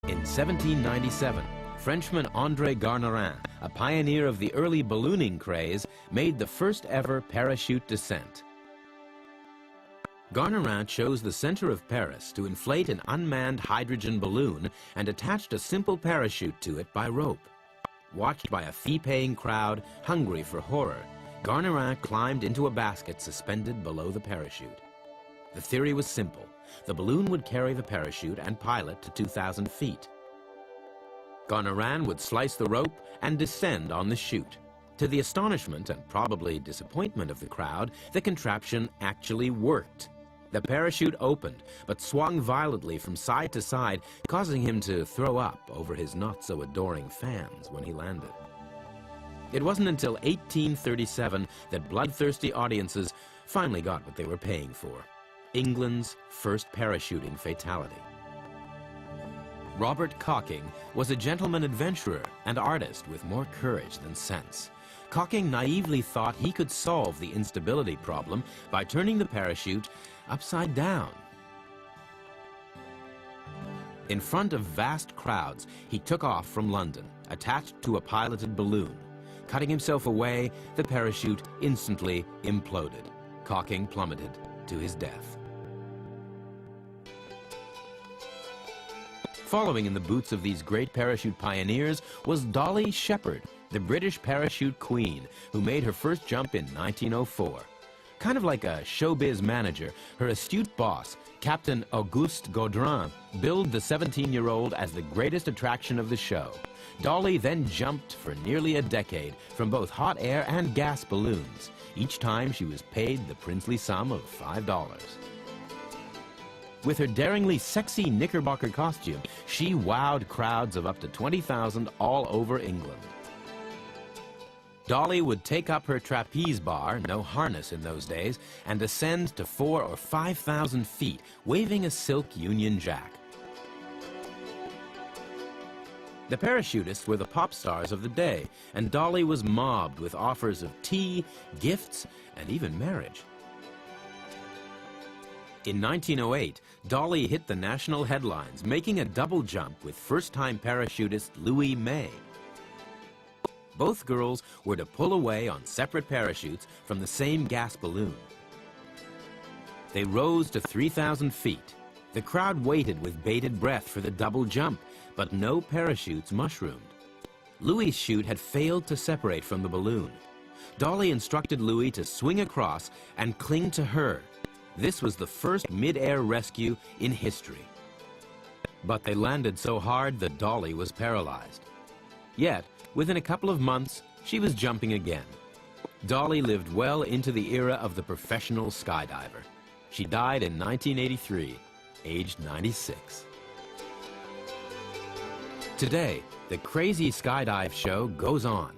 In 1797, Frenchman André Garnerin, a pioneer of the early ballooning craze, made the first ever parachute descent. Garnerin chose the center of Paris to inflate an unmanned hydrogen balloon and attached a simple parachute to it by rope. Watched by a fee-paying crowd hungry for horror, Garnerin climbed into a basket suspended below the parachute. The theory was simple. The balloon would carry the parachute and pilot to 2,000 feet. Garnerin would slice the rope and descend on the chute. To the astonishment and probably disappointment of the crowd, the contraption actually worked. The parachute opened, but swung violently from side to side, causing him to throw up over his not-so-adoring fans when he landed. It wasn't until 1837 that bloodthirsty audiences finally got what they were paying for: England's first parachuting fatality. Robert Cocking was a gentleman adventurer and artist with more courage than sense. Cocking naively thought he could solve the instability problem by turning the parachute upside down. In front of vast crowds, he took off from London, attached to a piloted balloon. Cutting himself away, the parachute instantly imploded. Cocking plummeted to his death. Following in the boots of these great parachute pioneers was Dolly Shepherd, the British parachute queen, who made her first jump in 1904. Kind of like a showbiz manager, her astute boss, Captain Auguste Gaudrin, billed the 17-year-old as the greatest attraction of the show. Dolly then jumped for nearly a decade from both hot air and gas balloons. Each time she was paid the princely sum of $5. With her daringly sexy knickerbocker costume, she wowed crowds of up to 20,000 all over England. Dolly would take up her trapeze bar, no harness in those days, and ascend to 4,000 or 5,000 feet, waving a silk Union Jack. The parachutists were the pop stars of the day, and Dolly was mobbed with offers of tea, gifts, and even marriage. In 1908, Dolly hit the national headlines, making a double jump with first-time parachutist Louis May. Both girls were to pull away on separate parachutes from the same gas balloon. They rose to 3,000 feet. The crowd waited with bated breath for the double jump, but no parachutes mushroomed. Louis' chute had failed to separate from the balloon. Dolly instructed Louis to swing across and cling to her. This was the first mid-air rescue in history. But they landed so hard that Dolly was paralyzed. Yet, within a couple of months, she was jumping again. Dolly lived well into the era of the professional skydiver. She died in 1983, aged 96. Today, the crazy skydive show goes on.